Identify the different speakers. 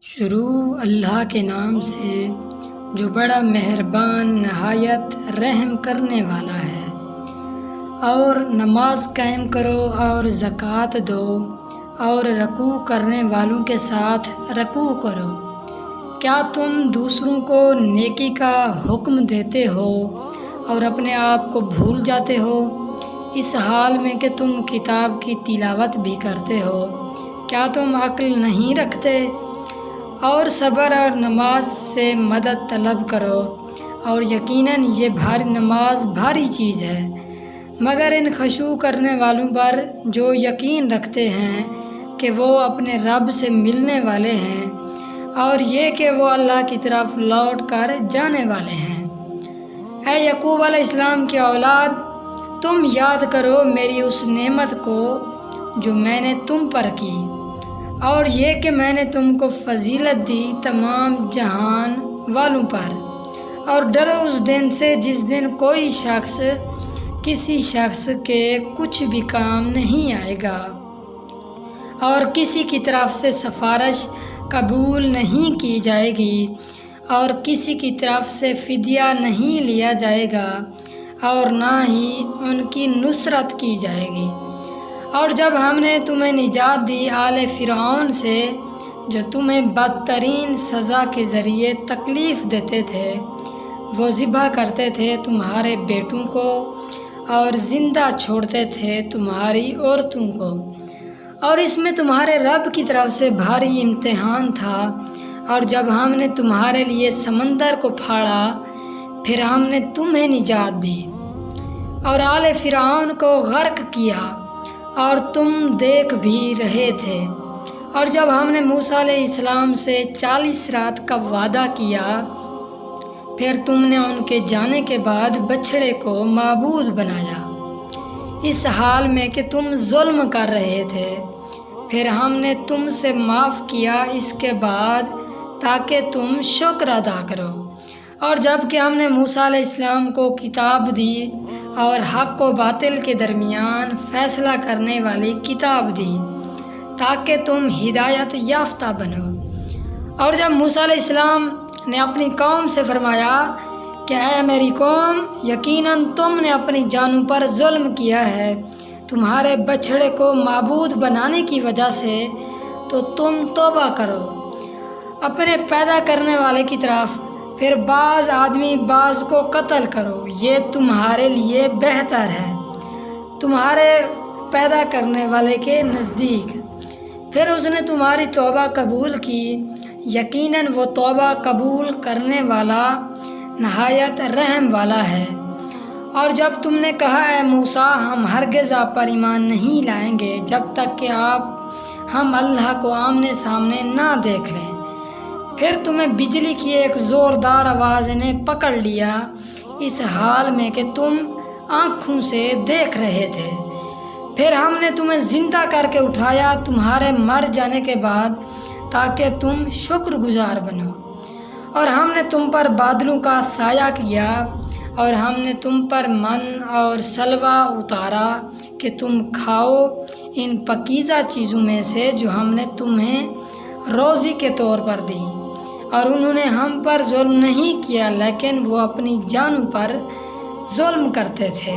Speaker 1: شروع اللہ کے نام سے جو بڑا مہربان نہایت رحم کرنے والا ہے۔ اور نماز قائم کرو اور زکوٰۃ دو اور رکوع کرنے والوں کے ساتھ رکوع کرو۔ کیا تم دوسروں کو نیکی کا حکم دیتے ہو اور اپنے آپ کو بھول جاتے ہو، اس حال میں کہ تم کتاب کی تلاوت بھی کرتے ہو؟ کیا تم عقل نہیں رکھتے؟ اور صبر اور نماز سے مدد طلب کرو، اور یقیناً یہ نماز بھاری چیز ہے، مگر ان خشوع کرنے والوں پر جو یقین رکھتے ہیں کہ وہ اپنے رب سے ملنے والے ہیں، اور یہ کہ وہ اللہ کی طرف لوٹ کر جانے والے ہیں۔ اے یعقوب علیہ السلام کی اولاد، تم یاد کرو میری اس نعمت کو جو میں نے تم پر کی، اور یہ کہ میں نے تم کو فضیلت دی تمام جہان والوں پر۔ اور ڈرو اس دن سے جس دن کوئی شخص کسی شخص کے کچھ بھی کام نہیں آئے گا، اور کسی کی طرف سے سفارش قبول نہیں کی جائے گی، اور کسی کی طرف سے فدیہ نہیں لیا جائے گا، اور نہ ہی ان کی نصرت کی جائے گی۔ اور جب ہم نے تمہیں نجات دی آل فرعون سے، جو تمہیں بدترین سزا کے ذریعے تکلیف دیتے تھے، وہ ذبح کرتے تھے تمہارے بیٹوں کو اور زندہ چھوڑتے تھے تمہاری عورتوں کو، اور اس میں تمہارے رب کی طرف سے بھاری امتحان تھا۔ اور جب ہم نے تمہارے لیے سمندر کو پھاڑا، پھر ہم نے تمہیں نجات دی اور آل فرعون کو غرق کیا، اور تم دیکھ بھی رہے تھے۔ اور جب ہم نے موسیٰ علیہ السلام سے 40 رات کا وعدہ کیا، پھر تم نے ان کے جانے کے بعد بچھڑے کو معبود بنایا، اس حال میں کہ تم ظلم کر رہے تھے۔ پھر ہم نے تم سے معاف کیا اس کے بعد تاکہ تم شکر ادا کرو۔ اور جب کہ ہم نے موسیٰ علیہ السلام کو کتاب دی اور حق و باطل کے درمیان فیصلہ کرنے والی کتاب دی، تاکہ تم ہدایت یافتہ بنو۔ اور جب موسیٰ علیہ السلام نے اپنی قوم سے فرمایا کہ اے میری قوم، یقیناً تم نے اپنی جانوں پر ظلم کیا ہے تمہارے بچھڑے کو معبود بنانے کی وجہ سے، تو تم توبہ کرو اپنے پیدا کرنے والے کی طرف، پھر بعض آدمی بعض کو قتل کرو، یہ تمہارے لیے بہتر ہے تمہارے پیدا کرنے والے کے نزدیک۔ پھر اس نے تمہاری توبہ قبول کی، یقیناً وہ توبہ قبول کرنے والا نہایت رحم والا ہے۔ اور جب تم نے کہا اے موسیٰ، ہم ہرگز آپ پر ایمان نہیں لائیں گے جب تک کہ ہم اللہ کو آمنے سامنے نہ دیکھ لیں، پھر تمہیں بجلی کی ایک زوردار آواز نے پکڑ لیا، اس حال میں کہ تم آنکھوں سے دیکھ رہے تھے۔ پھر ہم نے تمہیں زندہ کر کے اٹھایا تمہارے مر جانے کے بعد، تاکہ تم شکر گزار بنو۔ اور ہم نے تم پر بادلوں کا سایہ کیا، اور ہم نے تم پر من اور سلوہ اتارا کہ تم کھاؤ ان پاکیزہ چیزوں میں سے جو ہم نے تمہیں روزی کے طور پر دی۔ اور انہوں نے ہم پر ظلم نہیں کیا، لیکن وہ اپنی جانوں پر ظلم کرتے تھے۔